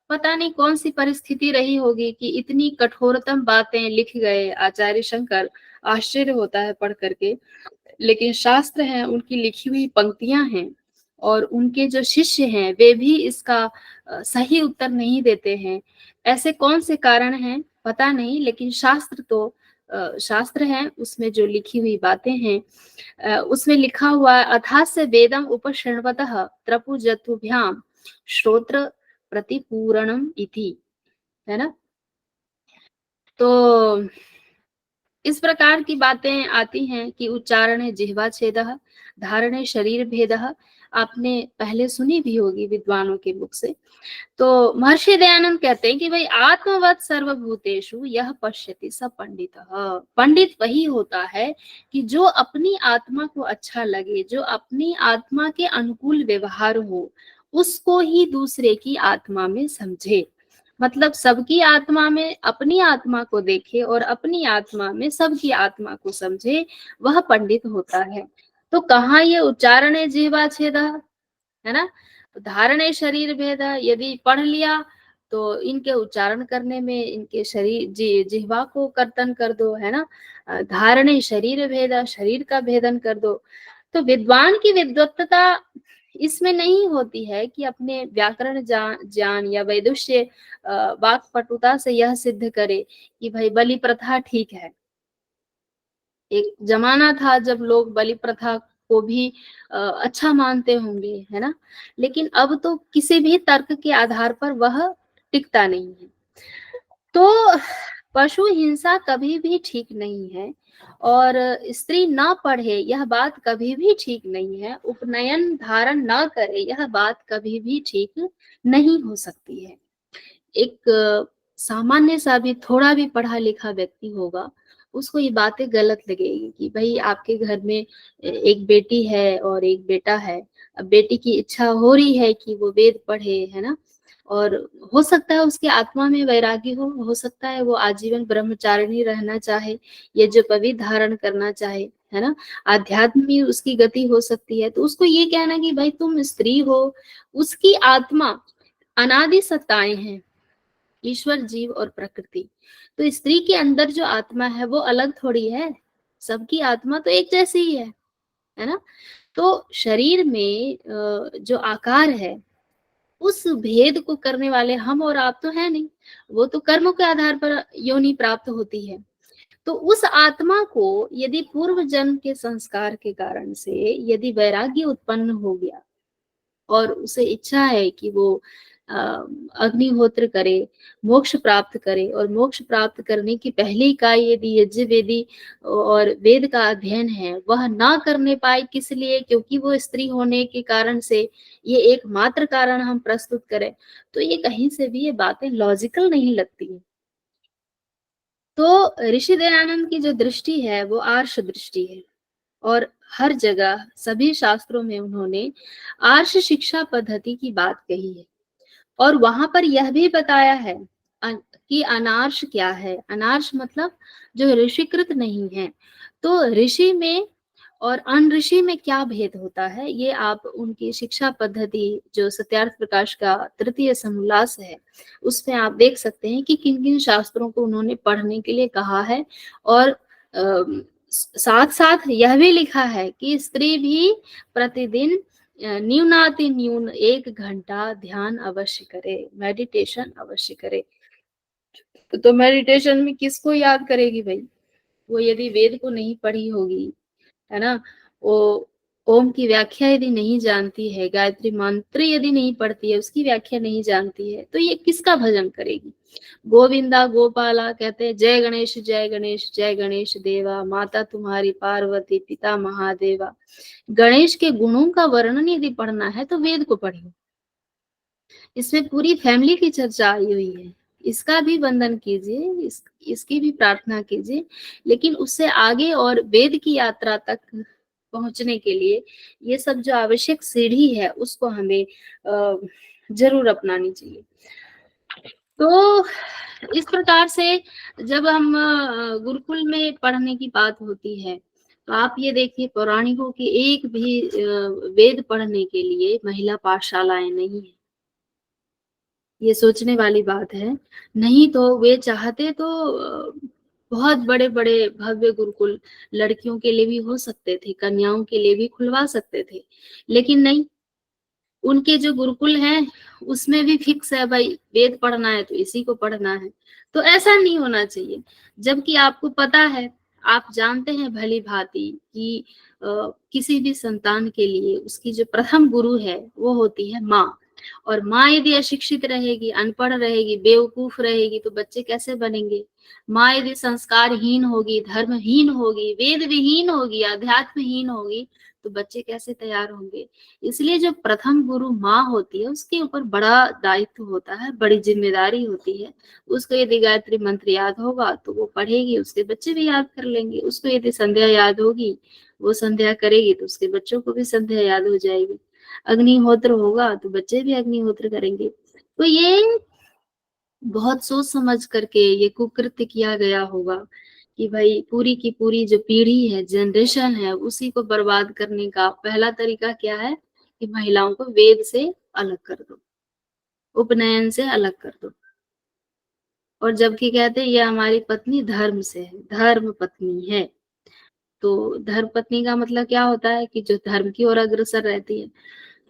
पता नहीं कौन सी परिस्थिति रही होगी कि इतनी कठोरतम बातें लिख गए आचार्य शंकर। आश्चर्य होता है पढ़ करके। लेकिन शास्त्र हैं, उनकी लिखी हुई पंक्तियां हैं, और उनके जो शिष्य हैं वे भी इसका सही उत्तर नहीं देते हैं। ऐसे कौन से कारण हैं पता नहीं, लेकिन शास्त्र तो शास्त्र है, उसमें जो लिखी हुई बातें हैं, उसमें लिखा हुआ है, अथास्य वेदम उपशृण्वतः त्रपुजतुभ्याम श्रोत्र प्रतिपूरणम इति, है ना। तो इस प्रकार की बातें आती हैं कि उच्चारणे जिह्वा छेदः, धारणे शरीर भेदः, आपने पहले सुनी भी होगी विद्वानों के मुख से। तो महर्षि दयानंद कहते हैं कि भाई आत्मवत् सर्वभूतेषु यह पश्यति स पंडितः। पंडित वही होता है कि जो अपनी आत्मा को अच्छा लगे, जो अपनी आत्मा के अनुकूल व्यवहार हो, उसको ही दूसरे की आत्मा में समझे। मतलब सबकी आत्मा में अपनी आत्मा को देखे और अपनी आत्मा में सबकी आत्मा को समझे, वह पंडित होता है। तो कहाँ ये उच्चारण है जिह्वा छेदा, है ना। तो धारणे शरीर भेद, यदि पढ़ लिया तो इनके उच्चारण करने में इनके शरीर जिह्वा को कर्तन कर दो, है ना। धारणे शरीर भेद, शरीर का भेदन कर दो। तो विद्वान की विद्वत्ता इसमें नहीं होती है कि अपने व्याकरण ज्ञान या वैदुष्य वाक्पटुता से यह सिद्ध करे कि भाई बलि प्रथा ठीक है। एक जमाना था जब लोग बलि प्रथा को भी अच्छा मानते होंगे, है ना। लेकिन अब तो किसी भी तर्क के आधार पर वह टिकता नहीं है। तो पशु हिंसा कभी भी ठीक नहीं है, और स्त्री ना पढ़े यह बात कभी भी ठीक नहीं है, उपनयन धारण ना करे यह बात कभी भी ठीक नहीं हो सकती है। एक सामान्य सा भी थोड़ा भी पढ़ा लिखा व्यक्ति होगा, उसको ये बातें गलत लगेगी कि भाई आपके घर में एक बेटी है और एक बेटा है। अब बेटी की इच्छा हो रही है कि वो वेद पढ़े, है ना, और हो सकता है उसकी आत्मा में वैराग्य हो सकता है वो आजीवन ब्रह्मचारिणी रहना चाहे, ये जो पवित्र धारण करना चाहे, है ना, आध्यात्म में उसकी गति हो सकती है। तो उसको ये कहना कि भाई तुम स्त्री हो, उसकी आत्मा अनादि सत्ताएं हैं, ईश्वर, जीव और प्रकृति। तो स्त्री के अंदर जो आत्मा है वो अलग थोड़ी है, सबकी आत्मा तो एक जैसी ही है ना। तो शरीर में जो आकार है, उस भेद को करने वाले हम और आप तो है नहीं, वो तो कर्मों के आधार पर योनि प्राप्त होती है। तो उस आत्मा को यदि पूर्व जन्म के संस्कार के कारण से यदि वैराग्य उत्पन्न हो गया और उसे इच्छा है कि वो अग्निहोत्र करे, मोक्ष प्राप्त करे, और मोक्ष प्राप्त करने की पहली इकाई यदि यज्ञ वेदी और वेद का अध्ययन है, वह ना करने पाए, किस लिए, क्योंकि वो स्त्री होने के कारण से, ये एकमात्र कारण हम प्रस्तुत करें, तो ये कहीं से भी ये बातें लॉजिकल नहीं लगती। तो ऋषि दयानंद की जो दृष्टि है वो आर्ष दृष्टि है, और हर जगह सभी शास्त्रों में उन्होंने आर्ष शिक्षा पद्धति की बात कही है। और वहां पर यह भी बताया है कि अनार्ष क्या है। अनार्ष मतलब जो ऋषिकृत नहीं है। तो ऋषि में और अन ऋषि में क्या भेद होता है, ये आप उनकी शिक्षा पद्धति जो सत्यार्थ प्रकाश का तृतीय समोल्लास है, उसमें आप देख सकते हैं कि किन किन शास्त्रों को उन्होंने पढ़ने के लिए कहा है। और साथ साथ यह भी लिखा है कि स्त्री भी प्रतिदिन न्यूनाति न्यून 1 घंटा ध्यान अवश्य करे, मेडिटेशन अवश्य करे। तो मेडिटेशन में किसको याद करेगी भाई, वो यदि वेद को नहीं पढ़ी होगी, है ना, वो ओम की व्याख्या यदि नहीं जानती है, गायत्री मंत्र यदि नहीं पढ़ती है, उसकी व्याख्या नहीं जानती है, तो ये किसका भजन करेगी? गोविंदा गोपाला कहते हैं जय गणेश जय गणेश जय गणेश देवा, माता तुम्हारी पार्वती पिता महादेवा। गणेश के गुणों का वर्णन यदि पढ़ना है तो वेद को पढ़िए, इसमें पूरी फैमिली की चर्चा आई हुई है। इसका भी वंदन कीजिए, इसकी भी प्रार्थना कीजिए, लेकिन उससे आगे और वेद की यात्रा तक पहुंचने के लिए ये सब जो आवश्यक सीढ़ी है उसको हमें जरूर अपनानी चाहिए। तो इस प्रकार से जब हम गुरुकुल में पढ़ने की बात होती है, तो आप ये देखिए पौराणिकों की एक भी वेद पढ़ने के लिए महिला पाठशालाएं नहीं है। ये सोचने वाली बात है। नहीं तो वे चाहते तो बहुत बड़े-बड़े भव्य गुरुकुल लड़कियों के लिए भी हो सकते थे, कन्याओं के लिए भी खुलवा सकते थे। लेकिन नहीं, उनके जो गुरुकुल हैं उसमें भी फिक्स है भाई वेद पढ़ना है तो इसी को पढ़ना है। तो ऐसा नहीं होना चाहिए। जबकि आपको पता है, आप जानते हैं भली-भांति कि किसी भी संतान के लिए उसकी जो प्रथम गुरु है वो होती है माँ। और माँ यदि अशिक्षित रहेगी, अनपढ़ रहेगी, बेवकूफ रहेगी तो बच्चे कैसे बनेंगे? माँ यदि संस्कारहीन होगी, धर्महीन होगी, वेद विहीन होगी, अध्यात्महीन होगी तो बच्चे कैसे तैयार होंगे? इसलिए जो प्रथम गुरु माँ होती है उसके ऊपर बड़ा दायित्व होता है, बड़ी जिम्मेदारी होती है। उसको यदि गायत्री मंत्र याद होगा तो वो पढ़ेगी, उसके बच्चे भी याद कर लेंगे। उसको यदि संध्या याद होगी, वो संध्या करेगी तो उसके बच्चों को भी संध्या याद हो जाएगी। अग्निहोत्र होगा तो बच्चे भी अग्निहोत्र करेंगे। तो ये बहुत सोच समझ करके ये कुकृत्य किया गया होगा कि भाई पूरी की पूरी जो पीढ़ी है, जनरेशन है, उसी को बर्बाद करने का पहला तरीका क्या है कि महिलाओं को वेद से अलग कर दो, उपनयन से अलग कर दो। और जबकि कहते हैं ये हमारी पत्नी धर्म से है, धर्म पत्नी है। तो धर्म पत्नी का मतलब क्या होता है कि जो धर्म की ओर अग्रसर रहती है।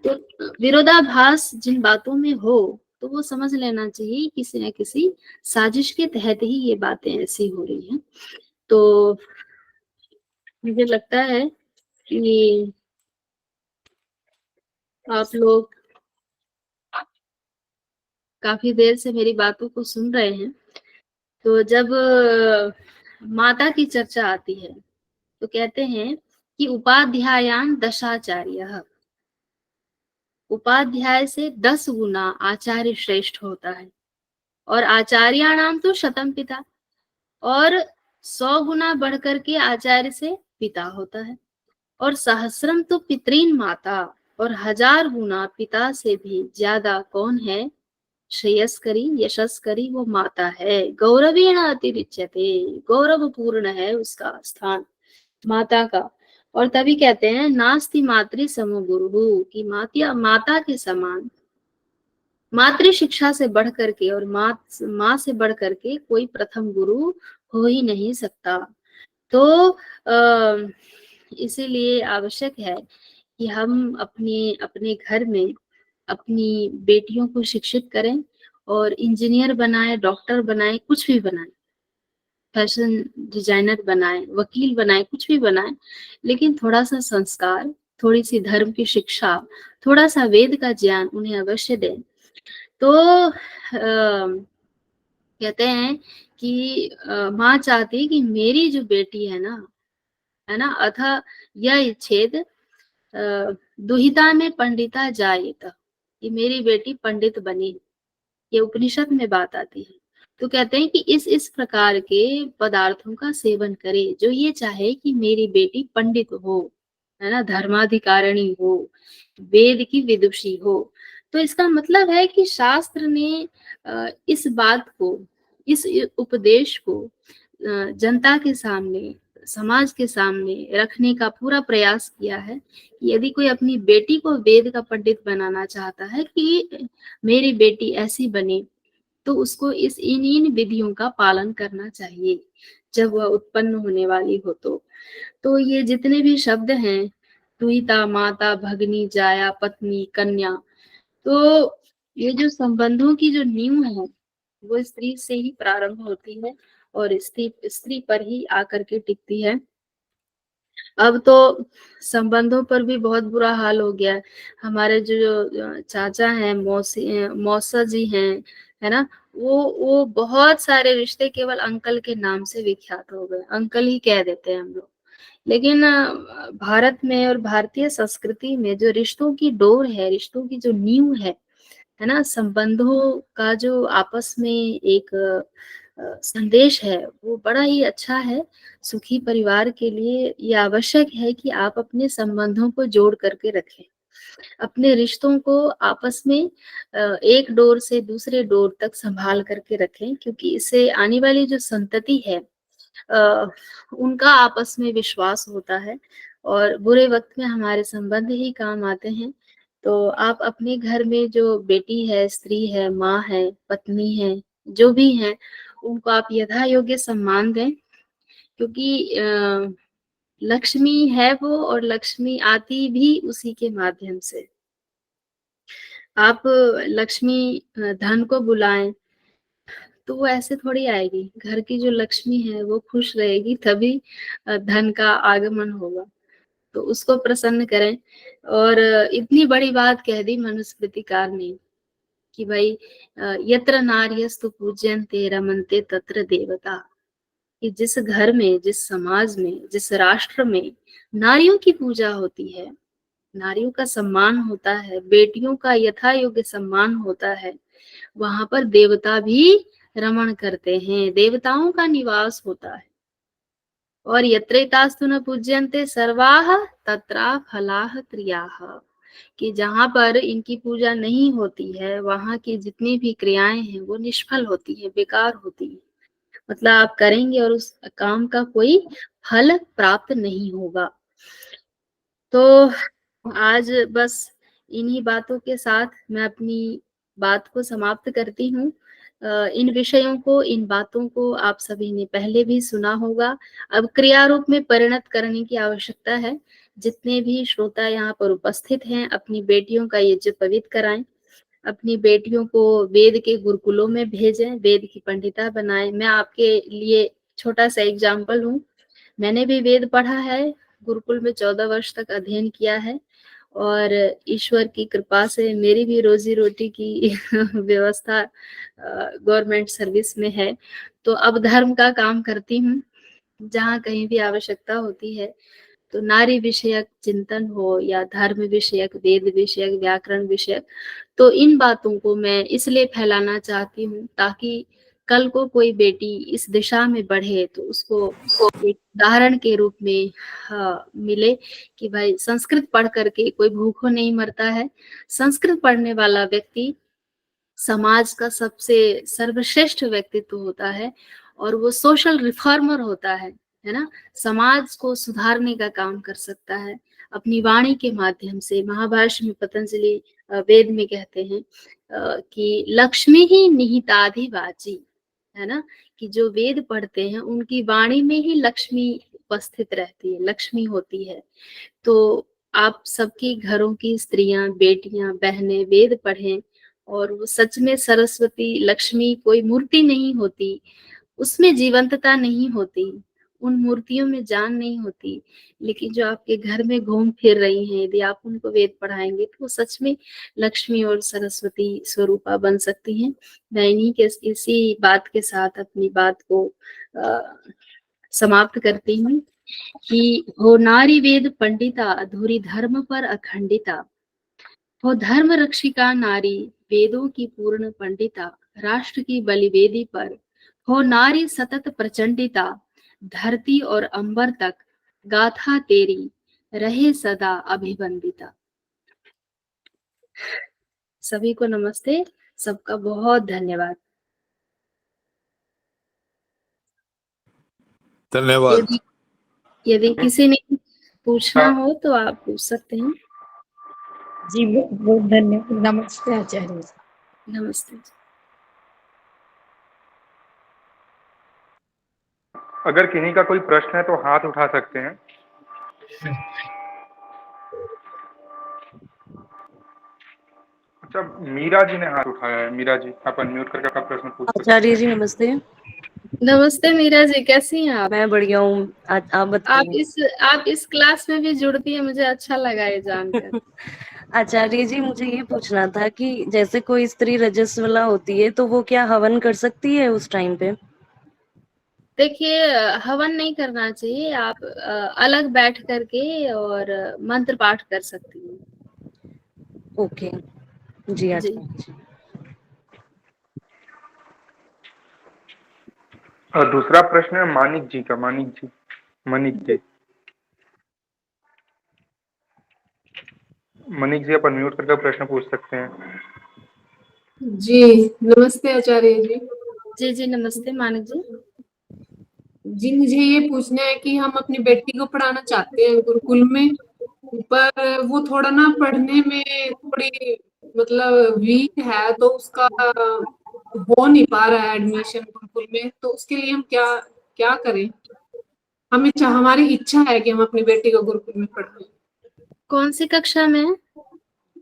तो विरोधाभास जिन बातों में हो तो वो समझ लेना चाहिए किसी न किसी साजिश के तहत ही ये बातें ऐसी हो रही हैं। तो मुझे लगता है कि आप लोग काफी देर से मेरी बातों को सुन रहे हैं। तो जब माता की चर्चा आती है तो कहते हैं कि उपाध्यायान दशाचार्य, उपाध्याय से 10 गुना आचार्य श्रेष्ठ होता है। और आचार्याणाम तो शतम पिता, और 100 गुना बढ़ करके आचार्य से पिता होता है। और सहस्रम तो पितरीन माता, और 1000 गुना पिता से भी ज्यादा कौन है? श्रेयस्करी यशस्करी वो माता है। गौरवेण अतिरिच्यते, गौरवपूर्ण है उसका स्थान माता का। और तभी कहते हैं नास्ति मातृ समो गुरु, की माता के समान मातृ शिक्षा से बढ़ करके और माँ से बढ़ करके कोई प्रथम गुरु हो ही नहीं सकता। तो इसीलिए आवश्यक है कि हम अपने अपने घर में अपनी बेटियों को शिक्षित करें और इंजीनियर बनाए, डॉक्टर बनाए, कुछ भी बनाए, फैशन डिजाइनर बनाए, वकील बनाए, कुछ भी बनाए, लेकिन थोड़ा सा संस्कार, थोड़ी सी धर्म की शिक्षा, थोड़ा सा वेद का ज्ञान उन्हें अवश्य दें। तो कहते हैं कि माँ चाहती है कि मेरी जो बेटी है ना, अथा यह छेद दुहिता में पंडिता जायेत, कि मेरी बेटी पंडित बने, ये उपनिषद में बात आती है। तो कहते हैं कि इस प्रकार के पदार्थों का सेवन करे जो ये चाहे कि मेरी बेटी पंडित हो, है ना, धर्माधिकारिणी हो, वेद की विदुषी हो। तो इसका मतलब है कि शास्त्र ने इस बात को, इस उपदेश को जनता के सामने, समाज के सामने रखने का पूरा प्रयास किया है कि यदि कोई अपनी बेटी को वेद का पंडित बनाना चाहता है कि मेरी बेटी ऐसी बने, तो उसको इन विधियों का पालन करना चाहिए जब वह उत्पन्न होने वाली हो। तो ये जितने भी शब्द हैं, दुहिता, माता, भगनी, जाया, पत्नी, कन्या, तो ये जो संबंधों की जो नींव है वो स्त्री से ही प्रारंभ होती है और स्त्री स्त्री पर ही आकर के टिकती है। अब तो संबंधों पर भी बहुत बुरा हाल हो गया है। हमारे जो चाचा हैं, मौसा जी हैं, है ना, वो बहुत सारे रिश्ते केवल अंकल के नाम से विख्यात हो गए, अंकल ही कह देते हैं हम लोग। लेकिन भारत में और भारतीय संस्कृति में जो रिश्तों की डोर है, रिश्तों की जो नींव है ना, संबंधों का जो आपस में एक संदेश है, वो बड़ा ही अच्छा है। सुखी परिवार के लिए ये आवश्यक है कि आप अपने संबंधों को जोड़ करके रखें, अपने रिश्तों को आपस में एक डोर से दूसरे डोर तक संभाल करके रखें, क्योंकि इससे आने वाली जो संतति है उनका आपस में विश्वास होता है और बुरे वक्त में हमारे संबंध ही काम आते हैं। तो आप अपने घर में जो बेटी है, स्त्री है, माँ है, पत्नी है, जो भी है, उनको आप यथा योग्य सम्मान दें, क्योंकि लक्ष्मी है वो और लक्ष्मी आती भी उसी के माध्यम से। आप लक्ष्मी धन को बुलाएं तो वो ऐसे थोड़ी आएगी। घर की जो लक्ष्मी है वो खुश रहेगी, तभी धन का आगमन होगा। तो उसको प्रसन्न करें। और इतनी बड़ी बात कह दी मनुस्मृतिकार ने कि भाई यत्र नार्यस्तु पूज्यन्ते रमन्ते तत्र देवता, कि जिस घर में, जिस समाज में, जिस राष्ट्र में नारियों की पूजा होती है, नारियों का सम्मान होता है, बेटियों का यथा योग्य सम्मान होता है, वहां पर देवता भी रमण करते हैं, देवताओं का निवास होता है। और यत्रेतास्तु न पूज्यन्ते सर्वाः तत्रा फलाः क्रियाः, कि जहां पर इनकी पूजा नहीं होती है, वहां की जितनी भी क्रियाएं हैं वो निष्फल होती हैं, बेकार होती हैं। मतलब आप करेंगे और उस काम का कोई फल प्राप्त नहीं होगा। तो आज बस इन्हीं बातों के साथ मैं अपनी बात को समाप्त करती हूँ। इन विषयों को, इन बातों को आप सभी ने पहले भी सुना होगा, अब क्रिया रूप में परिणत करने की आवश्यकता है। जितने भी श्रोता यहाँ पर उपस्थित हैं, अपनी बेटियों का यज्ञ पवित्र कराएं, अपनी बेटियों को वेद के गुरुकुलों में भेजें, वेद की पंडिता बनाएं। मैं आपके लिए छोटा सा एग्जाम्पल हूँ, मैंने भी वेद पढ़ा है, गुरुकुल में 14 वर्ष तक अध्ययन किया है और ईश्वर की कृपा से मेरी भी रोजी रोटी की व्यवस्था गवर्नमेंट सर्विस में है। तो अब धर्म का काम करती हूँ, जहाँ कहीं भी आवश्यकता होती है, तो नारी विषयक चिंतन हो या धर्म विषयक, वेद विषयक, व्याकरण विषयक, तो इन बातों को मैं इसलिए फैलाना चाहती हूँ ताकि कल को कोई बेटी इस दिशा में बढ़े तो उसको एक उदाहरण के रूप में मिले कि भाई संस्कृत पढ़ करके कोई भूखों नहीं मरता है। संस्कृत पढ़ने वाला व्यक्ति समाज का सबसे सर्वश्रेष्ठ व्यक्तित्व होता है और वो सोशल रिफॉर्मर होता है ना, समाज को सुधारने का काम कर सकता है अपनी वाणी के माध्यम से। महाभाष्य में पतंजलि वेद में कहते हैं कि लक्ष्मी ही निहिताधिवाची, है ना, कि जो वेद पढ़ते हैं उनकी वाणी में ही लक्ष्मी उपस्थित रहती है, लक्ष्मी होती है। तो आप सबकी घरों की स्त्रियां, बेटियां, बहनें वेद पढ़ें और वो सच में सरस्वती, लक्ष्मी कोई मूर्ति नहीं होती, उसमें जीवंतता नहीं होती, उन मूर्तियों में जान नहीं होती, लेकिन जो आपके घर में घूम फिर रही हैं, यदि आप उनको वेद पढ़ाएंगे तो वो सच में लक्ष्मी और सरस्वती स्वरूपा बन सकती हैं। मैं इसी बात के साथ अपनी बात को समाप्त करती हूँ कि हो नारी वेद पंडिता, अधूरी धर्म पर अखंडिता, हो धर्म रक्षिका नारी, वेदों की पूर्ण पंडिता, राष्ट्र की बलिवेदी पर हो नारी सतत प्रचंडिता, धरती और अंबर तक गाथा तेरी रहे सदा अभिवंदिता। सभी को नमस्ते, सबका बहुत धन्यवाद। धन्यवाद। यदि यदि किसी ने पूछना हो तो आप पूछ सकते हैं। जी बहुत धन्यवाद। नमस्ते आचार्य। नमस्ते। अगर किन्हीं का कोई प्रश्न है तो हाथ उठा सकते हैं। अच्छा, मीरा जी ने हाथ उठाया है। मीरा जी, आप अनम्यूट करके आपका प्रश्न पूछ सकते हैं। आचार्य जी नमस्ते। नमस्ते मीरा जी, कैसी हैं आप? मैं बढ़िया हूँ। आज आप बताइए। आप इस क्लास में भी जुड़ती हैं, मुझे अच्छा लगा ये जानकर। आचार्य जी, मुझे ये पूछना था कि जैसे कोई स्त्री रजस्वला होती है तो वो क्या हवन कर सकती है उस टाइम पे? देखिए, हवन नहीं करना चाहिए। आप अलग बैठ करके और मंत्र पाठ कर सकती हैं। ओके जी। जी। आचार्य जी। और दूसरा प्रश्न है मानिक जी का। मनिक जी। मनिक जी, आप अनम्यूट करके प्रश्न पूछ सकते हैं। जी नमस्ते आचार्य जी। जी जी नमस्ते मानिक जी। जी मुझे ये पूछना है कि हम अपनी बेटी को पढ़ाना चाहते हैं गुरुकुल में, पर वो थोड़ा ना पढ़ने में थोड़ी मतलब वीक है, तो उसका हो नहीं पा रहा है एडमिशन गुरुकुल में। तो उसके लिए हम क्या क्या करें? हमारी इच्छा है कि हम अपनी बेटी को गुरुकुल में पढ़ाएं। कौन सी कक्षा में है?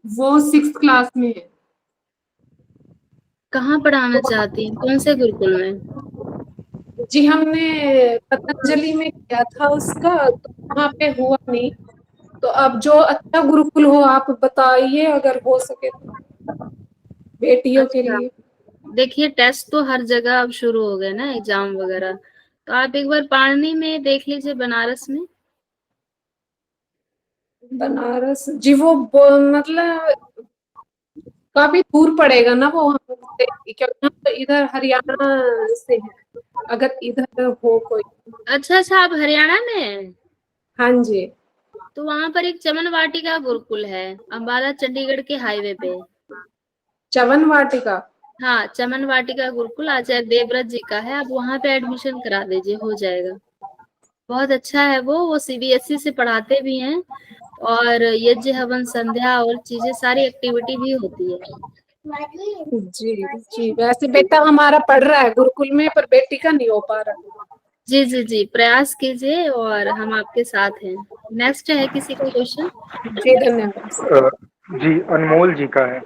वो 6th क्लास में है। कहाँ पढ़ाना चाहती हैं? कौन से गुरुकुल में? जी हमने पतंजलि में किया था उसका, तो वहाँ पे हुआ नहीं। तो अब जो अच्छा गुरुकुल हो आप बताइए, अगर हो सके तो बेटियों के अच्छा, लिए। देखिए टेस्ट तो हर जगह अब शुरू हो गए ना, एग्जाम वगैरह। तो आप एक बार पाणनी में देख लीजिए, बनारस में। बनारस जी, वो मतलब काफी दूर पड़ेगा ना वो हमसे, क्योंकि हम तो इधर हरियाणा से हैं। अगर इधर हो कोई। अच्छा अच्छा, आप हरियाणा में हैं? हाँ जी। तो वहां पर एक चमन वाटिका गुरुकुल है, अम्बाला चंडीगढ़ के हाईवे पे। चवन वाटिका। हाँ, चमन वाटिका गुरुकुल आचार्य देवव्रत जी का है। आप वहां पे एडमिशन करा दीजिए, हो जाएगा। बहुत अच्छा है वो सीबीएसई से पढ़ाते भी हैं, और यज्ञ हवन संध्या और चीजें सारी एक्टिविटी भी होती है। जी जी, वैसे बेटा हमारा पढ़ रहा है गुरुकुल में, पर बेटी का नहीं हो पा रहा। जी जी जी, प्रयास कीजिए और हम आपके साथ हैं। नेक्स्ट है किसी का क्वेश्चन? जी धन्यवाद। जी अनमोल जी का है।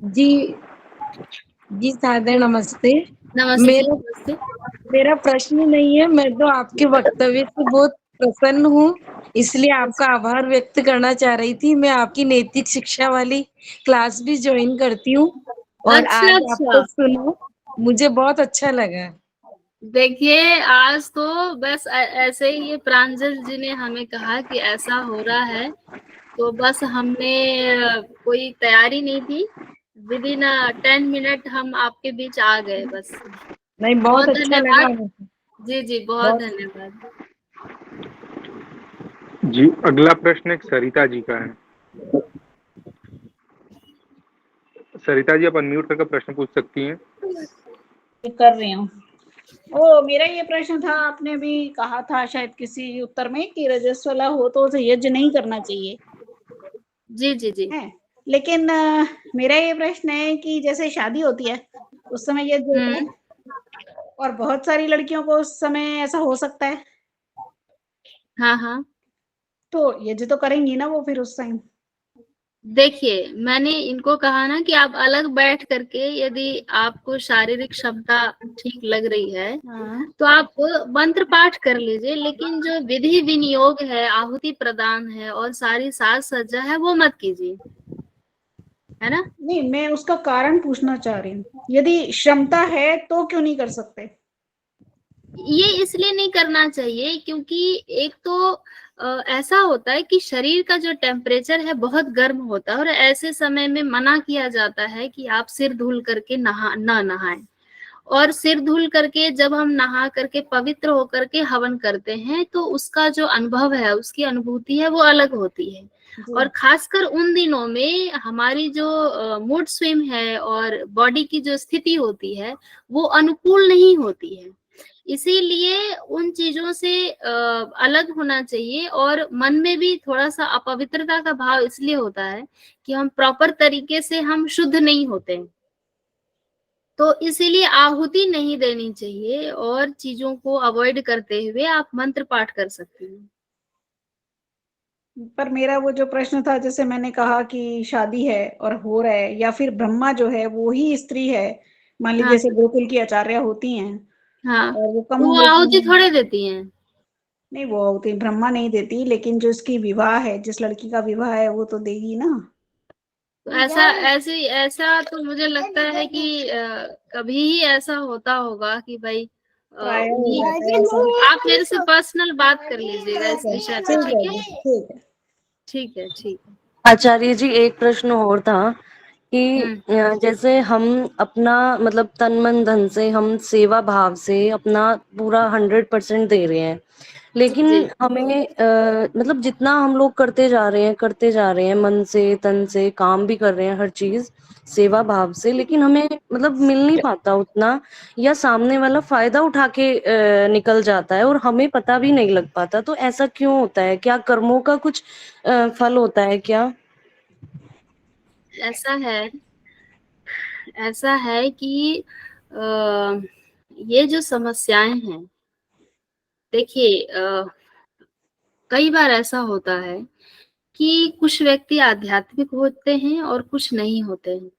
जी जी सादर नमस्ते। नमस्ते जी मेरा नमस्ते। मेरा प्रश्न नहीं है, मैं तो आपके वक्तव्य से बहुत प्रसन्न हूँ, इसलिए आपका आभार व्यक्त करना चाह रही थी। मैं आपकी नैतिक शिक्षा वाली क्लास भी ज्वाइन करती हूँ और अच्छा आज अच्छा, आपको सुना, मुझे बहुत अच्छा लगा। देखिए आज तो बस ऐसे ही ये प्रांजल जी ने हमें कहा कि ऐसा हो रहा है, तो बस हमने कोई तैयारी नहीं थी, विद इन 10 मिनट हम आपके बीच आ गए बस। नहीं, बहुत बहुत अच्छा धन्यवाद। लगा मुझे। जी जी, बहुत बहुत धन्यवाद। जी अगला प्रश्न एक सरिता जी का है। सरिता जी, आप अनम्यूट करके प्रश्न पूछ सकती हैं। कर रही हूँ। ओ मेरा ये प्रश्न था, आपने भी कहा था शायद किसी उत्तर में कि रजस्वला हो तो उसे यज्ञ नहीं करना चाहिए जी जी जी। है। लेकिन मेरा ये प्रश्न है कि जैसे शादी होती है उस समय यज्ञ होता है, और बहुत सारी लड़कियों को उस समय ऐसा हो सकता है, हाँ हाँ, तो यज्ञ तो करेंगी ना वो फिर उस टाइम। देखिए मैंने इनको कहा ना कि आप अलग बैठ करके, यदि आपको शारीरिक क्षमता ठीक लग रही है हाँ तो आप मंत्र पाठ कर लीजिए, लेकिन जो विधि विनियोग है, आहुति प्रदान है और सारी साज सज्जा है, वो मत कीजिए, है ना। नहीं, मैं उसका कारण पूछना चाह रही हूँ, यदि क्षमता है तो क्यों नहीं कर सकते? ये इसलिए नहीं करना चाहिए क्योंकि एक तो ऐसा होता है कि शरीर का जो टेम्परेचर है बहुत गर्म होता है, और ऐसे समय में मना किया जाता है कि आप सिर धुल करके ना नहाएं। और सिर धुल करके जब हम नहा करके पवित्र होकर के हवन करते हैं, तो उसका जो अनुभव है, उसकी अनुभूति है, वो अलग होती है। और खासकर उन दिनों में हमारी जो मूड स्विंग है और बॉडी की जो स्थिति होती है, वो अनुकूल नहीं होती है। इसीलिए उन चीजों से अलग होना चाहिए, और मन में भी थोड़ा सा अपवित्रता का भाव इसलिए होता है कि हम प्रॉपर तरीके से हम शुद्ध नहीं होते, तो इसीलिए आहुति नहीं देनी चाहिए, और चीजों को अवॉइड करते हुए आप मंत्र पाठ कर सकती हैं। पर मेरा वो जो प्रश्न था, जैसे मैंने कहा कि शादी है और हो रहा है, या फिर ब्रह्मा जो है वो ही स्त्री है, मान लीजिए हाँ जैसे गोकुल की आचार्य होती हैं हाँ, और वो कम वो उम्र आहुति की, थोड़े देती हैं। नहीं वो होती ब्रह्मा नहीं देती, लेकिन जो उसकी विवाह है, जिस लड़की का विवाह है वो तो देगी ना। तो ऐसा तो मुझे लगता है कि कभी ही ऐसा होता होगा कि भाई प्राय हो उन्हीं, जाता है ऐसा। आप मेरे से पर्सनल बात कर लीजिएगा इस ठीक है, विषय पे, ठीक ठीक है है? जी, ठीक है। ठीक है, ठीक है। आचार्य जी एक प्रश्न और था कि जैसे हम अपना मतलब तन मन धन से हम सेवा भाव से अपना पूरा 100% दे रहे हैं, लेकिन जी हमें मतलब जितना हम लोग करते जा रहे हैं मन से तन से, काम भी कर रहे हैं हर चीज सेवा भाव से, लेकिन हमें मतलब मिल नहीं पाता उतना, या सामने वाला फायदा उठा के निकल जाता है और हमें पता भी नहीं लग पाता। तो ऐसा क्यों होता है? क्या कर्मों का कुछ फल होता है क्या? ऐसा है, ऐसा है कि ये जो समस्याएं हैं, देखिए कई बार ऐसा होता है कि कुछ व्यक्ति आध्यात्मिक होते हैं और कुछ नहीं होते हैं।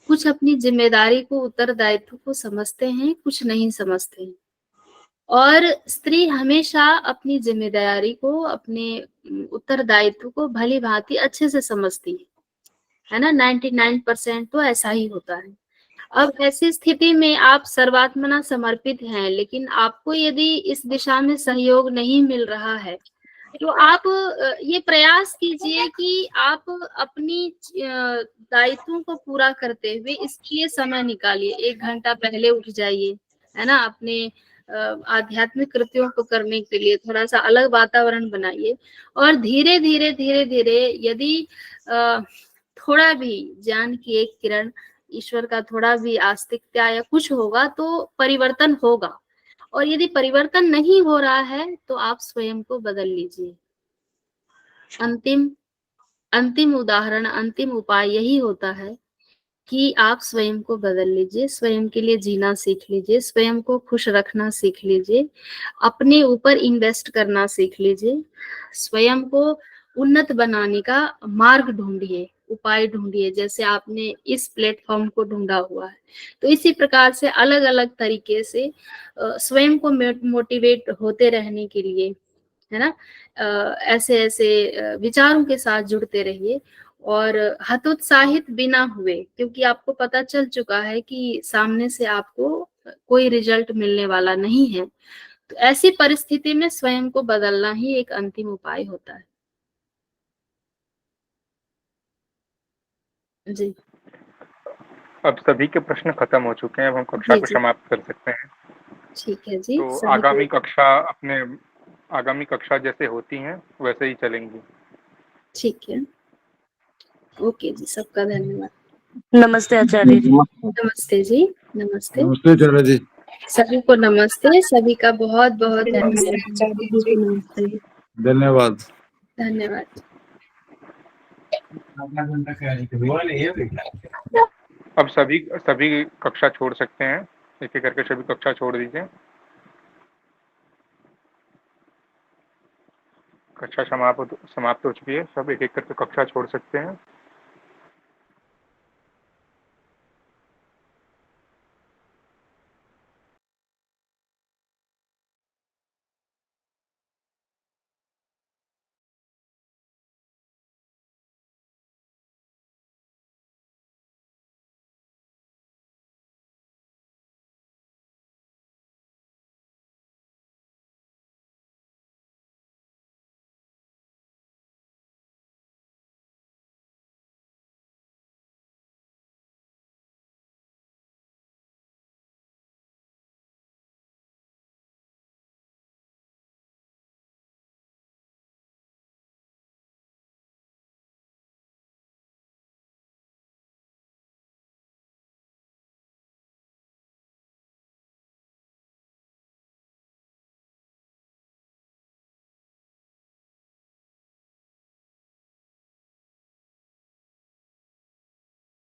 कुछ अपनी जिम्मेदारी को, उत्तरदायित्व को समझते हैं, कुछ नहीं समझते हैं। और स्त्री हमेशा अपनी जिम्मेदारी को, अपने उत्तरदायित्व को भली भांति अच्छे से समझती है ना। 99% तो ऐसा ही होता है। अब ऐसी स्थिति में आप सर्वात्मना समर्पित हैं, लेकिन आपको यदि इस दिशा में सहयोग नहीं मिल रहा है, तो आप ये प्रयास कीजिए कि आप अपनी दायित्वों को पूरा करते हुए इसके लिए समय निकालिए। 1 घंटा पहले उठ जाइए, है ना, अपने आध्यात्मिक कृत्यों को करने के लिए थोड़ा सा अलग वातावरण बनाइए। और धीरे धीरे धीरे धीरे यदि अ, थोड़ा भी ज्ञान की एक किरण, ईश्वर का थोड़ा भी आस्तिकता या कुछ होगा तो परिवर्तन होगा। और यदि परिवर्तन नहीं हो रहा है तो आप स्वयं को बदल लीजिए। अंतिम अंतिम उदाहरण, अंतिम उपाय यही होता है कि आप स्वयं को बदल लीजिए, स्वयं के लिए जीना सीख लीजिए, स्वयं को खुश रखना सीख लीजिए, अपने ऊपर इन्वेस्ट करना सीख लीजिए, स्वयं को उन्नत बनाने का मार्ग ढूंढिए, उपाय ढूंढिए, जैसे आपने इस प्लेटफॉर्म को ढूंढा हुआ है। तो इसी प्रकार से अलग अलग तरीके से स्वयं को मोटिवेट होते रहने के लिए, है ना, ऐसे ऐसे विचारों के साथ जुड़ते रहिए और हतोत्साहित बिना हुए, क्योंकि आपको पता चल चुका है कि सामने से आपको कोई रिजल्ट मिलने वाला नहीं है। तो ऐसी परिस्थिति में स्वयं को बदलना ही एक अंतिम उपाय होता है। जी अब सभी के प्रश्न खत्म हो चुके हैं, अब हम कक्षा जी को जी, समाप्त कर सकते हैं। ठीक है जी, तो सभी को आगामी कक्षा जैसे होती हैं वैसे ही चलेंगी। ठीक है। ओके जी, सबका धन्यवाद। नमस्ते आचार्य जी। नमस्ते जी, नमस्ते नमस्ते आचार्य जी। सभी को, नमस्ते सभी का बहुत बहुत नमस्ते धन्यवाद। आचार्य जी। धन्यवाद। धन्यवाद। अब सभी सभी कक्षा छोड़ सकते हैं, एक एक करके सभी कक्षा छोड़ दीजिए। कक्षा समाप्त हो चुकी है, सब एक एक करके कक्षा छोड़ सकते हैं।